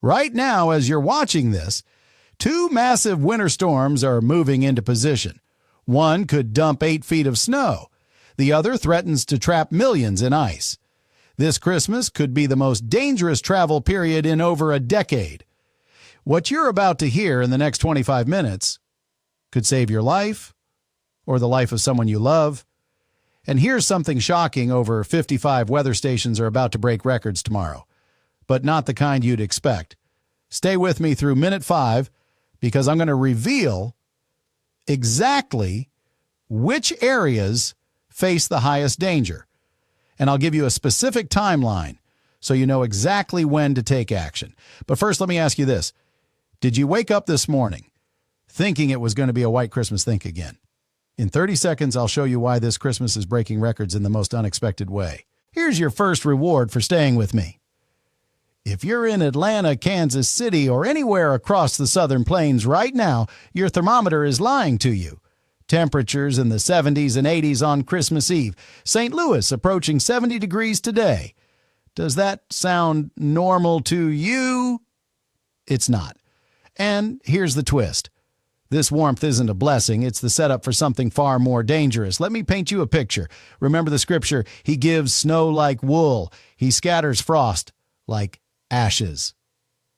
Right now, as you're watching this, two massive winter storms are moving into position. One could dump 8 feet of snow. The other threatens to trap millions in ice. This Christmas could be the most dangerous travel period in over a decade. What you're about to hear in the next 25 minutes could save your life or the life of someone you love. And here's something shocking: over 55 weather stations are about to break records tomorrow, but not the kind you'd expect. Stay with me through minute 5, because I'm going to reveal exactly which areas face the highest danger. And I'll give you a specific timeline so you know exactly when to take action. But first, let me ask you this. Did you wake up this morning thinking it was going to be a white Christmas? Think again. In 30 seconds, I'll show you why this Christmas is breaking records in the most unexpected way. Here's your first reward for staying with me. If you're in Atlanta, Kansas City, or anywhere across the Southern Plains right now, your thermometer is lying to you. Temperatures in the 70s and 80s on Christmas Eve. St. Louis approaching 70 degrees today. Does that sound normal to you? It's not. And here's the twist. This warmth isn't a blessing. It's the setup for something far more dangerous. Let me paint you a picture. Remember the scripture, He gives snow like wool. He scatters frost like ashes.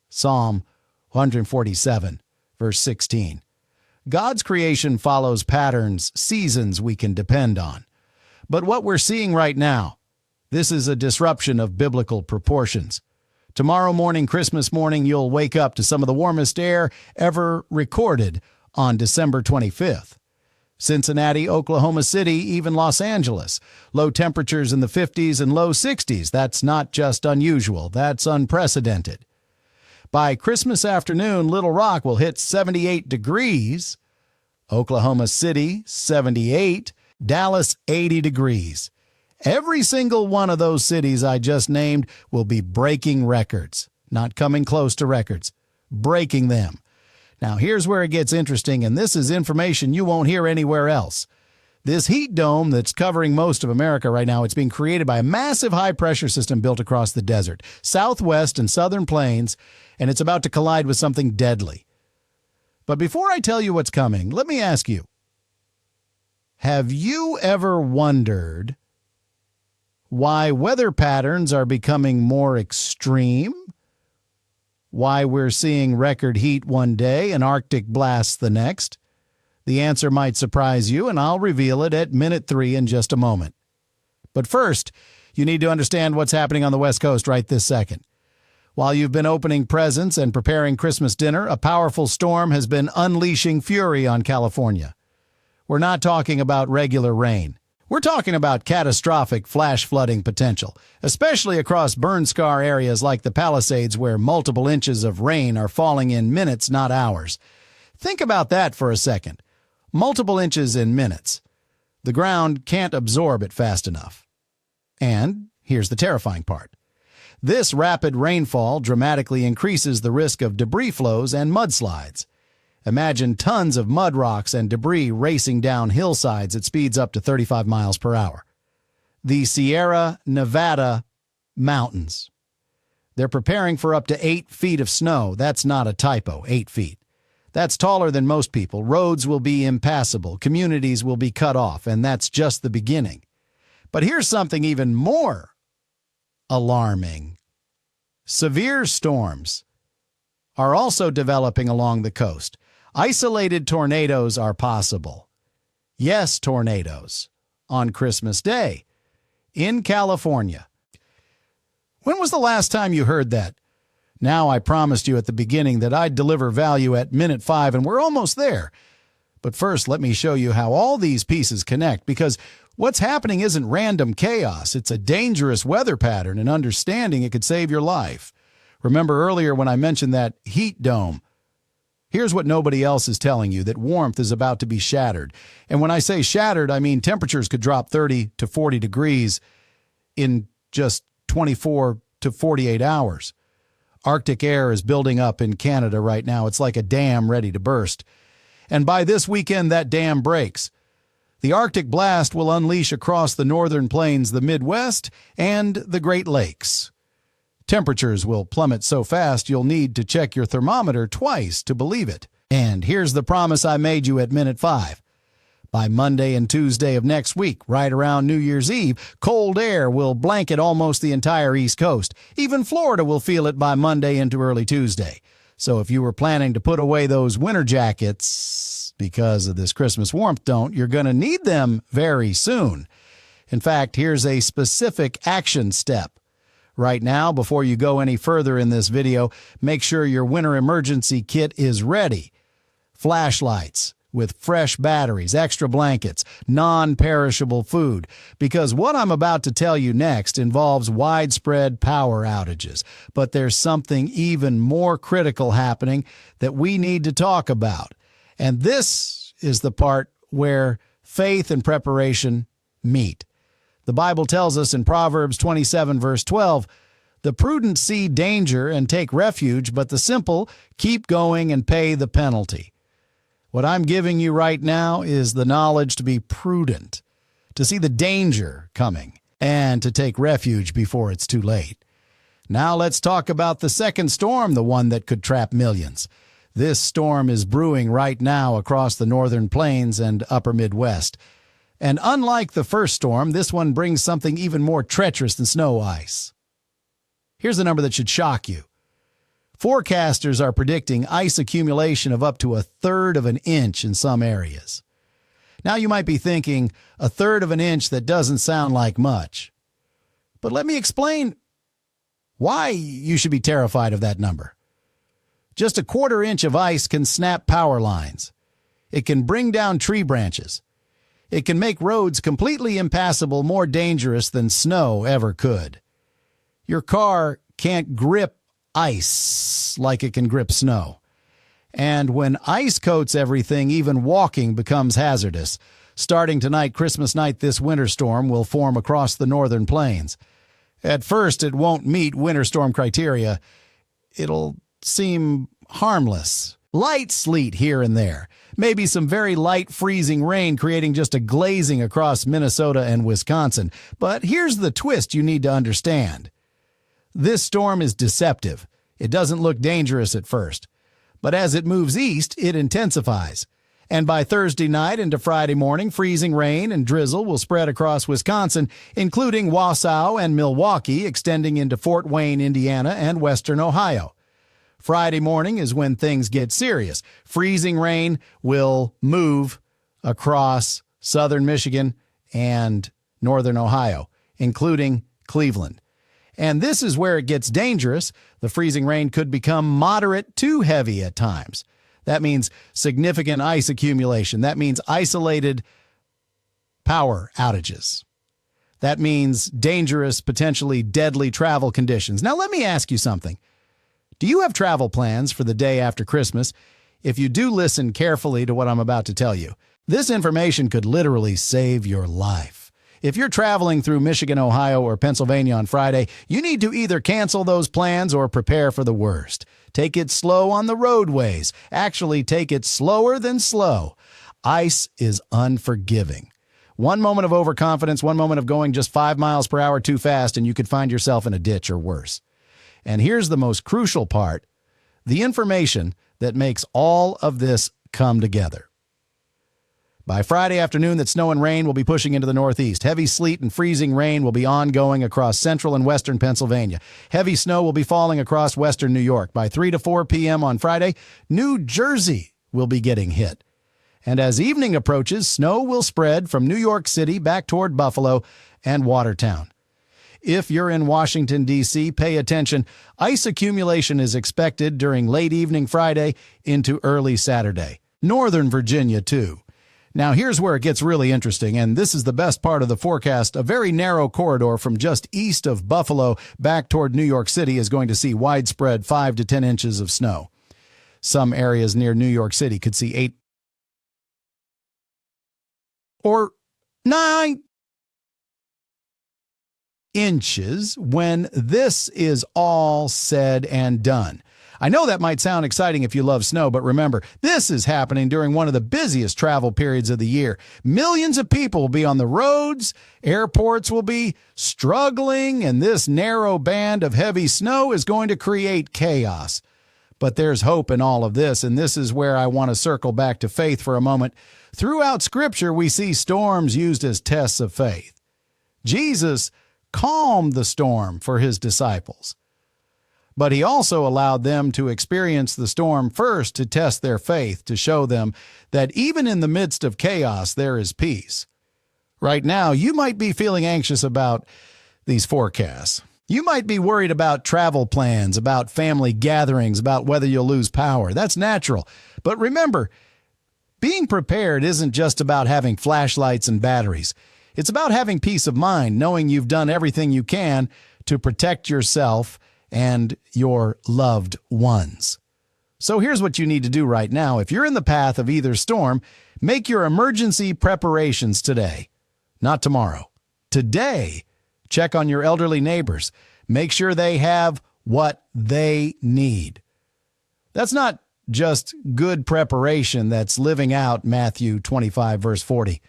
Psalm 147, verse 16. God's creation follows patterns, seasons we can depend on. But what we're seeing right now, this is a disruption of biblical proportions. Tomorrow morning, Christmas morning, you'll wake up to some of the warmest air ever recorded on December 25th. Cincinnati, Oklahoma City, even Los Angeles. Low temperatures in the 50s and low 60s. That's not just unusual. That's unprecedented. By Christmas afternoon, Little Rock will hit 78 degrees. Oklahoma City, 78. Dallas, 80 degrees. Every single one of those cities I just named will be breaking records. Not coming close to records. Breaking them. Now, here's where it gets interesting, and this is information you won't hear anywhere else. This heat dome that's covering most of America right now, it's being created by a massive high-pressure system built across the desert, southwest and southern plains, and it's about to collide with something deadly. But before I tell you what's coming, let me ask you, have you ever wondered why weather patterns are becoming more extreme? Why we're seeing record heat one day and Arctic blasts the next? The answer might surprise you, and I'll reveal it at minute 3 in just a moment. But first, you need to understand what's happening on the West Coast right this second. While you've been opening presents and preparing Christmas dinner, a powerful storm has been unleashing fury on California. We're not talking about regular rain. We're talking about catastrophic flash flooding potential, especially across burn-scar areas like the Palisades, where multiple inches of rain are falling in minutes, not hours. Think about that for a second. Multiple inches in minutes. The ground can't absorb it fast enough. And here's the terrifying part. This rapid rainfall dramatically increases the risk of debris flows and mudslides. Imagine tons of mud rocks and debris racing down hillsides at speeds up to 35 miles per hour. The Sierra Nevada mountains. They're preparing for up to 8 feet of snow. That's not a typo, 8 feet. That's taller than most people. Roads will be impassable. Communities will be cut off, and that's just the beginning. But here's something even more alarming. Severe storms are also developing along the coast. Isolated tornadoes are possible. Yes, tornadoes on Christmas Day in California. When was the last time you heard that? Now, I promised you at the beginning that I'd deliver value at minute 5, and we're almost there. But first, let me show you how all these pieces connect, because what's happening isn't random chaos. It's a dangerous weather pattern, and understanding it could save your life. Remember earlier when I mentioned that heat dome? Here's what nobody else is telling you, that warmth is about to be shattered. And when I say shattered, I mean temperatures could drop 30 to 40 degrees in just 24 to 48 hours. Arctic air is building up in Canada right now. It's like a dam ready to burst. And by this weekend, that dam breaks. The Arctic blast will unleash across the northern plains, the Midwest, and the Great Lakes. Temperatures will plummet so fast you'll need to check your thermometer twice to believe it. And here's the promise I made you at minute 5. By Monday and Tuesday of next week, right around New Year's Eve, cold air will blanket almost the entire East Coast. Even Florida will feel it by Monday into early Tuesday. So if you were planning to put away those winter jackets because of this Christmas warmth, you're going to need them very soon. In fact, here's a specific action step. Right now, before you go any further in this video, make sure your winter emergency kit is ready. Flashlights with fresh batteries, extra blankets, non-perishable food, because what I'm about to tell you next involves widespread power outages. But there's something even more critical happening that we need to talk about. And this is the part where faith and preparation meet. The Bible tells us in Proverbs 27, verse 12, "The prudent see danger and take refuge, but the simple keep going and pay the penalty." What I'm giving you right now is the knowledge to be prudent, to see the danger coming, and to take refuge before it's too late. Now let's talk about the second storm, the one that could trap millions. This storm is brewing right now across the northern plains and upper Midwest. And unlike the first storm, this one brings something even more treacherous than snow ice. Here's a number that should shock you. Forecasters are predicting ice accumulation of up to 1/3 of an inch in some areas. Now you might be thinking, 1/3 of an inch, that doesn't sound like much. But let me explain why you should be terrified of that number. Just 1/4 inch of ice can snap power lines. It can bring down tree branches. It can make roads completely impassable, more dangerous than snow ever could. Your car can't grip ice like it can grip snow. And when ice coats everything, even walking becomes hazardous. Starting tonight, Christmas night, this winter storm will form across the northern plains. At first, it won't meet winter storm criteria. It'll seem harmless. Light sleet here and there. Maybe some very light freezing rain creating just a glazing across Minnesota and Wisconsin. But here's the twist you need to understand. This storm is deceptive. It doesn't look dangerous at first. But as it moves east, it intensifies. And by Thursday night into Friday morning, freezing rain and drizzle will spread across Wisconsin, including Wausau and Milwaukee, extending into Fort Wayne, Indiana, and western Ohio. Friday morning is when things get serious. Freezing rain will move across southern Michigan and northern Ohio, including Cleveland. And this is where it gets dangerous. The freezing rain could become moderate to heavy at times. That means significant ice accumulation. That means isolated power outages. That means dangerous, potentially deadly travel conditions. Now, let me ask you something. Do you have travel plans for the day after Christmas? If you do, listen carefully to what I'm about to tell you. This information could literally save your life. If you're traveling through Michigan, Ohio, or Pennsylvania on Friday, you need to either cancel those plans or prepare for the worst. Take it slow on the roadways. Actually, take it slower than slow. Ice is unforgiving. One moment of overconfidence, one moment of going just 5 miles per hour too fast, and you could find yourself in a ditch or worse. And here's the most crucial part, the information that makes all of this come together. By Friday afternoon, that snow and rain will be pushing into the northeast. Heavy sleet and freezing rain will be ongoing across central and western Pennsylvania. Heavy snow will be falling across western New York. By 3 to 4 p.m. on Friday, New Jersey will be getting hit. And as evening approaches, snow will spread from New York City back toward Buffalo and Watertown. If you're in Washington, D.C., pay attention. Ice accumulation is expected during late evening Friday into early Saturday. Northern Virginia, too. Now, here's where it gets really interesting, and this is the best part of the forecast. A very narrow corridor from just east of Buffalo back toward New York City is going to see widespread 5 to 10 inches of snow. Some areas near New York City could see 8 or 9 inches when this is all said and done. I know that might sound exciting if you love snow, but remember, this is happening during one of the busiest travel periods of the year. Millions of people will be on the roads, airports will be struggling, and this narrow band of heavy snow is going to create chaos. But there's hope in all of this, and this is where I want to circle back to faith for a moment. Throughout Scripture, we see storms used as tests of faith. Jesus calmed the storm for his disciples. But he also allowed them to experience the storm first to test their faith, to show them that even in the midst of chaos, there is peace. Right now, you might be feeling anxious about these forecasts. You might be worried about travel plans, about family gatherings, about whether you'll lose power. That's natural. But remember, being prepared isn't just about having flashlights and batteries. It's about having peace of mind, knowing you've done everything you can to protect yourself and your loved ones. So here's what you need to do right now. If you're in the path of either storm, make your emergency preparations today, not tomorrow. Today, check on your elderly neighbors. Make sure they have what they need. That's not just good preparation, that's living out Matthew 25, verse 40.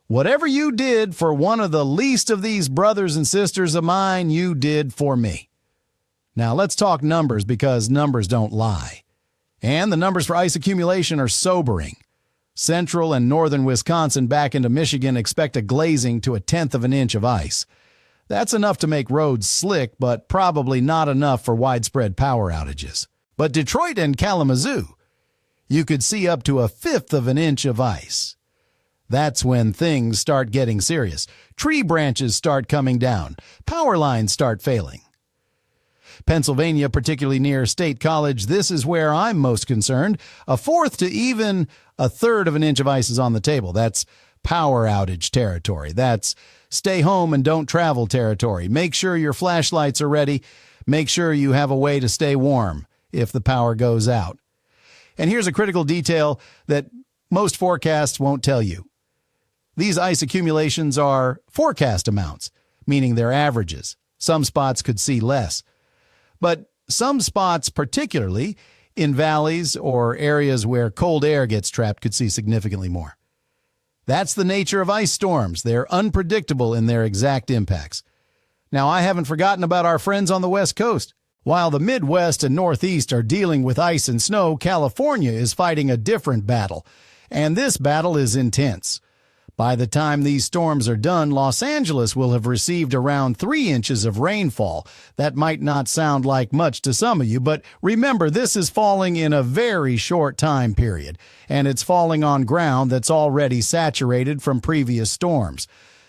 Whatever you did for one of the least of these brothers and sisters of mine, you did for me. Now, let's talk numbers, because numbers don't lie. And the numbers for ice accumulation are sobering. Central and northern Wisconsin back into Michigan expect a glazing to 1/10 of an inch of ice. That's enough to make roads slick, but probably not enough for widespread power outages. But Detroit and Kalamazoo, you could see up to 1/5 of an inch of ice. That's when things start getting serious. Tree branches start coming down. Power lines start failing. Pennsylvania, particularly near State College, this is where I'm most concerned. 1/4 to even 1/3 of an inch of ice is on the table. That's power outage territory. That's stay home and don't travel territory. Make sure your flashlights are ready. Make sure you have a way to stay warm if the power goes out. And here's a critical detail that most forecasts won't tell you. These ice accumulations are forecast amounts, meaning they're averages. Some spots could see less. But some spots, particularly in valleys or areas where cold air gets trapped, could see significantly more. That's the nature of ice storms. They're unpredictable in their exact impacts. Now, I haven't forgotten about our friends on the West Coast. While the Midwest and Northeast are dealing with ice and snow, California is fighting a different battle, and this battle is intense. By the time these storms are done, Los Angeles will have received around 3 inches of rainfall. That might not sound like much to some of you, but remember, this is falling in a very short time period, and it's falling on ground that's already saturated from previous storms.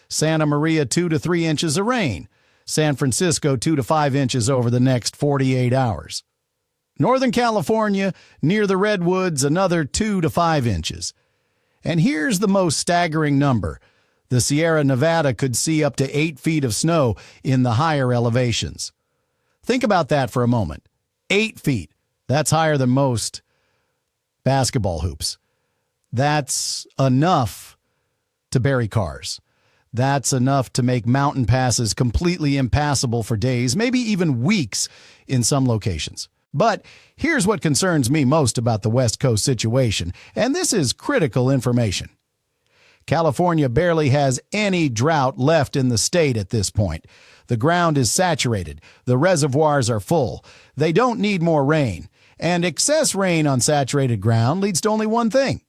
Santa Maria, 2 to 3 inches of rain. San Francisco, 2 to 5 inches over the next 48 hours. Northern California, near the Redwoods, another 2 to 5 inches. And here's the most staggering number. The Sierra Nevada could see up to 8 feet of snow in the higher elevations. Think about that for a moment. 8 feet. That's higher than most basketball hoops. That's enough to bury cars. That's enough to make mountain passes completely impassable for days, maybe even weeks in some locations. But here's what concerns me most about the West Coast situation, and this is critical information. California barely has any drought left in the state at this point. The ground is saturated. The reservoirs are full. They don't need more rain. And excess rain on saturated ground leads to only one thing: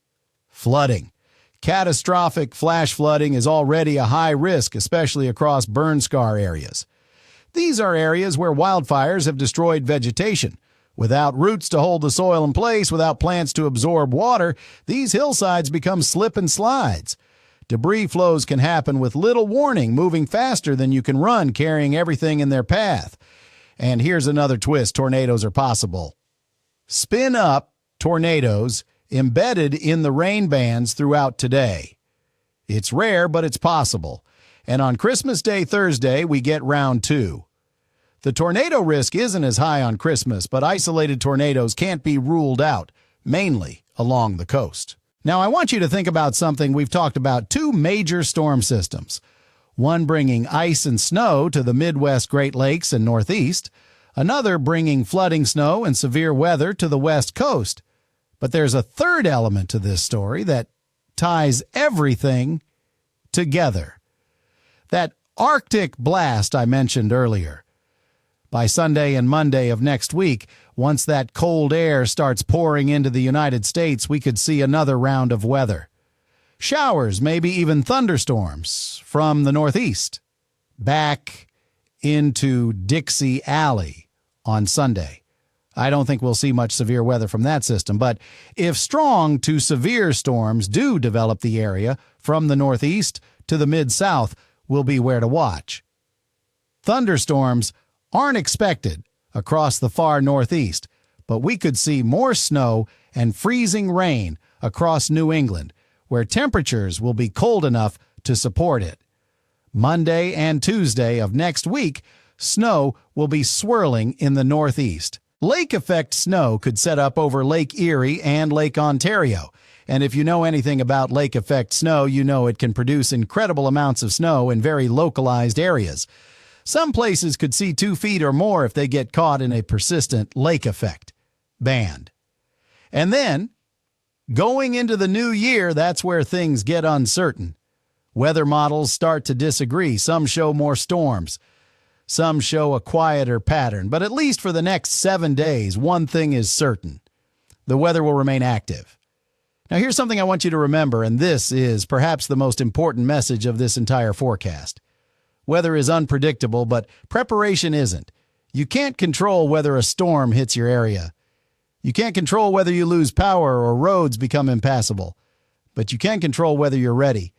flooding. Catastrophic flash flooding is already a high risk, especially across burn scar areas. These are areas where wildfires have destroyed vegetation. Without roots to hold the soil in place, without plants to absorb water, these hillsides become slip and slides. Debris flows can happen with little warning, moving faster than you can run, carrying everything in their path. And here's another twist: tornadoes are possible. Spin up tornadoes embedded in the rain bands throughout today. It's rare, but it's possible. And on Christmas Day, Thursday, we get round 2. The tornado risk isn't as high on Christmas, but isolated tornadoes can't be ruled out, mainly along the coast. Now, I want you to think about something we've talked about: 2 major storm systems. One bringing ice and snow to the Midwest Great Lakes and Northeast. Another bringing flooding snow and severe weather to the West Coast. But there's a third element to this story that ties everything together. That Arctic blast I mentioned earlier. By Sunday and Monday of next week, once that cold air starts pouring into the United States, we could see another round of weather. Showers, maybe even thunderstorms from the northeast back into Dixie Alley on Sunday. I don't think we'll see much severe weather from that system, but if strong to severe storms do develop the area from the northeast to the mid-south, will be where to watch. Thunderstorms aren't expected across the far northeast, but we could see more snow and freezing rain across New England, where temperatures will be cold enough to support it. Monday and Tuesday of next week, snow will be swirling in the northeast. Lake effect snow could set up over Lake Erie and Lake Ontario. And if you know anything about lake effect snow, you know it can produce incredible amounts of snow in very localized areas. Some places could see 2 feet or more if they get caught in a persistent lake effect band. And then, going into the new year, that's where things get uncertain. Weather models start to disagree. Some show more storms. Some show a quieter pattern. But at least for the next 7 days, one thing is certain. The weather will remain active. Now, here's something I want you to remember, and this is perhaps the most important message of this entire forecast. Weather is unpredictable, but preparation isn't. You can't control whether a storm hits your area. You can't control whether you lose power or roads become impassable. But you can control whether you're ready.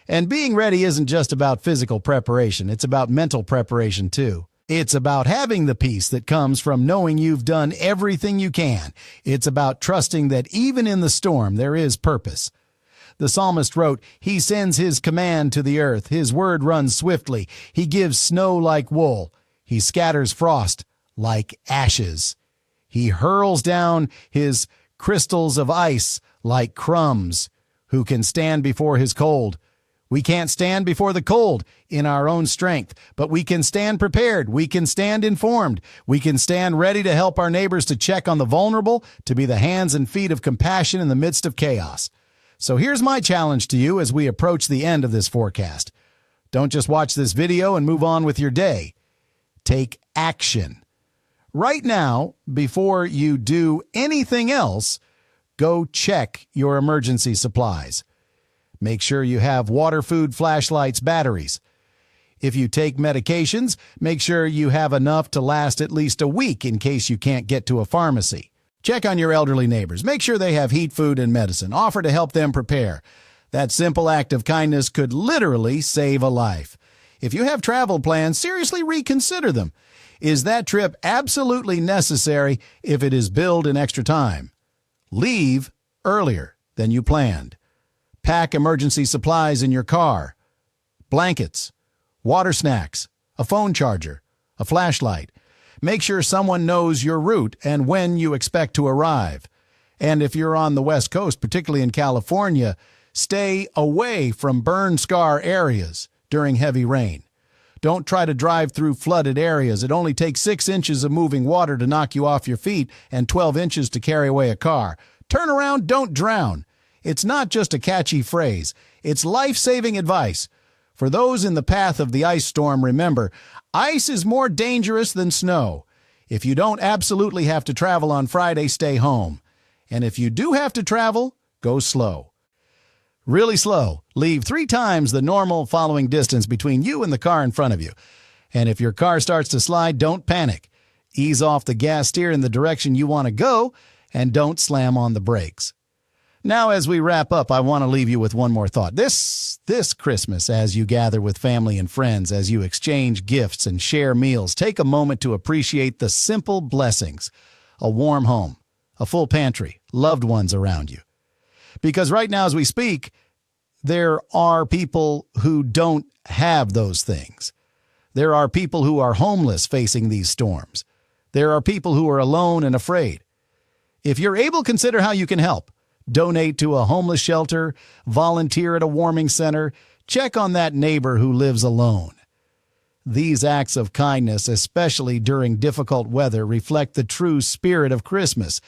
And being ready isn't just about physical preparation. It's about mental preparation, too. It's about having the peace that comes from knowing you've done everything you can. It's about trusting that even in the storm, there is purpose. The psalmist wrote, "He sends his command to the earth. His word runs swiftly. He gives snow like wool. He scatters frost like ashes. He hurls down his crystals of ice like crumbs. Who can stand before his cold? We can't stand before the cold in our own strength, but we can stand prepared. We can stand informed. We can stand ready to help our neighbors, to check on the vulnerable, to be the hands and feet of compassion in the midst of chaos." So here's my challenge to you as we approach the end of this forecast. Don't just watch this video and move on with your day. Take action. Right now, before you do anything else, go check your emergency supplies. Make sure you have water, food, flashlights, batteries. If you take medications, make sure you have enough to last at least a week in case you can't get to a pharmacy. Check on your elderly neighbors. Make sure they have heat, food, and medicine. Offer to help them prepare. That simple act of kindness could literally save a life. If you have travel plans, seriously reconsider them. Is that trip absolutely necessary if it is billed in extra time? Leave earlier than you planned. Pack emergency supplies in your car. Blankets, water snacks, a phone charger, a flashlight. Make sure someone knows your route and when you expect to arrive. And if you're on the West Coast, particularly in California, stay away from burn scar areas during heavy rain. Don't try to drive through flooded areas. It only takes 6 inches of moving water to knock you off your feet and 12 inches to carry away a car. Turn around, don't drown. It's not just a catchy phrase. It's life-saving advice. For those in the path of the ice storm, remember, ice is more dangerous than snow. If you don't absolutely have to travel on Friday, stay home. And if you do have to travel, go slow. Really slow. Leave 3 times the normal following distance between you and the car in front of you. And if your car starts to slide, don't panic. Ease off the gas, steer in the direction you want to go, and don't slam on the brakes. Now, as we wrap up, I want to leave you with one more thought. This Christmas, as you gather with family and friends, as you exchange gifts and share meals, take a moment to appreciate the simple blessings: a warm home, a full pantry, loved ones around you. Because right now, as we speak, there are people who don't have those things. There are people who are homeless facing these storms. There are people who are alone and afraid. If you're able, consider how you can help. Donate to a homeless shelter, volunteer at a warming center, check on that neighbor who lives alone. These acts of kindness, especially during difficult weather, reflect the true spirit of Christmas,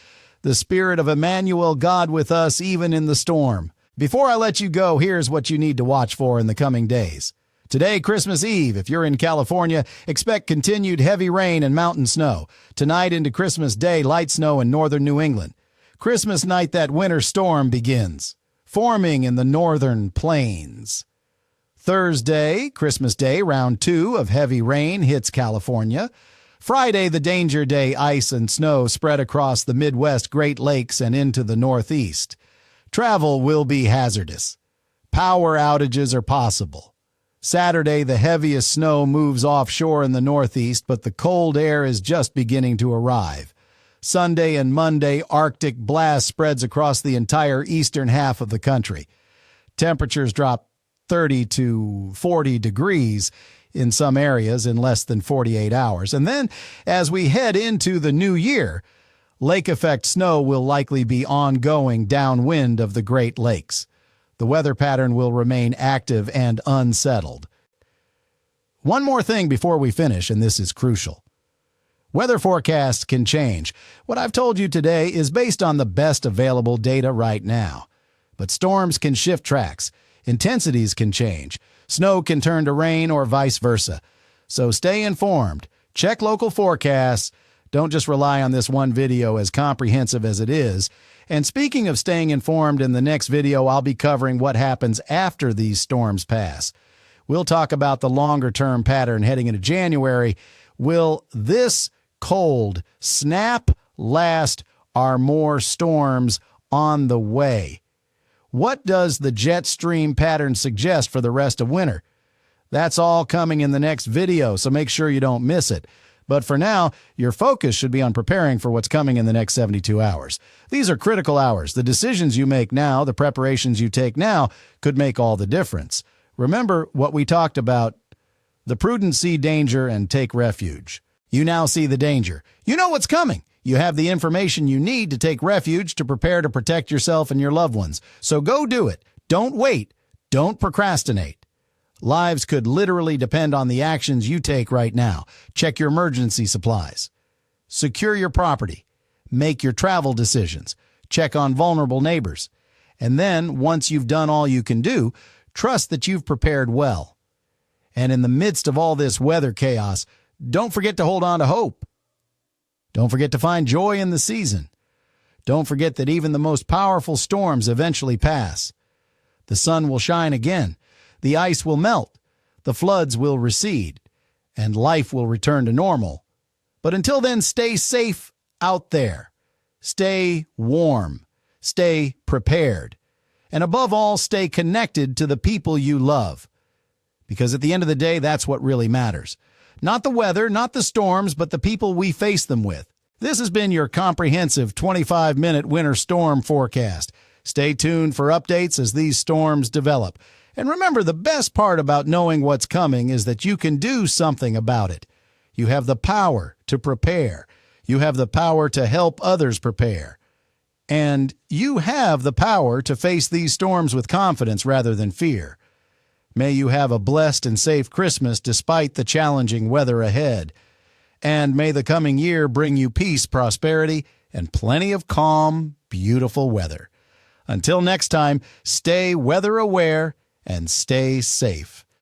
the spirit of Emmanuel, God with us even in the storm. Before I let you go, here's what you need to watch for in the coming days. Today, Christmas Eve, if you're in California, expect continued heavy rain and mountain snow. Tonight into Christmas Day, light snow in northern New England. Christmas night, that winter storm begins, forming in the northern plains. Thursday, Christmas Day, round 2 of heavy rain hits California. Friday, the danger day, ice and snow spread across the Midwest Great Lakes and into the Northeast. Travel will be hazardous. Power outages are possible. Saturday, the heaviest snow moves offshore in the Northeast, but the cold air is just beginning to arrive. Sunday and Monday, Arctic blast spreads across the entire eastern half of the country. Temperatures drop 30 to 40 degrees in some areas in less than 48 hours. And then, as we head into the new year, lake effect snow will likely be ongoing downwind of the Great Lakes. The weather pattern will remain active and unsettled. One more thing before we finish, and this is crucial. Weather forecasts can change. What I've told you today is based on the best available data right now. But storms can shift tracks. Intensities can change. Snow can turn to rain or vice versa. So stay informed. Check local forecasts. Don't just rely on this one video, as comprehensive as it is. And speaking of staying informed, in the next video, I'll be covering what happens after these storms pass. We'll talk about the longer-term pattern heading into January. Will this cold snap last? Are more storms on the way? What does the jet stream pattern suggest for the rest of winter? That's all coming in the next video, so make sure you don't miss it. But for now, your focus should be on preparing for what's coming in the next 72 hours. These are critical hours. The decisions you make now, the preparations you take now, could make all the difference. Remember what we talked about: the prudent see danger and take refuge. You now see the danger. You know what's coming. You have the information you need to take refuge, to prepare to protect yourself and your loved ones. So go do it. Don't wait. Don't procrastinate. Lives could literally depend on the actions you take right now. Check your emergency supplies. Secure your property. Make your travel decisions. Check on vulnerable neighbors. And then, once you've done all you can do, trust that you've prepared well. And in the midst of all this weather chaos, don't forget to hold on to hope. Don't forget to find joy in the season. Don't forget that even the most powerful storms eventually pass. The sun will shine again. The ice will melt. The floods will recede. And life will return to normal. But until then, stay safe out there. Stay warm. Stay prepared. And above all, stay connected to the people you love. Because at the end of the day, that's what really matters. Not the weather, not the storms, but the people we face them with. This has been your comprehensive 25-minute winter storm forecast. Stay tuned for updates as these storms develop. And remember, the best part about knowing what's coming is that you can do something about it. You have the power to prepare. You have the power to help others prepare. And you have the power to face these storms with confidence rather than fear. May you have a blessed and safe Christmas despite the challenging weather ahead. And may the coming year bring you peace, prosperity, and plenty of calm, beautiful weather. Until next time, stay weather aware and stay safe.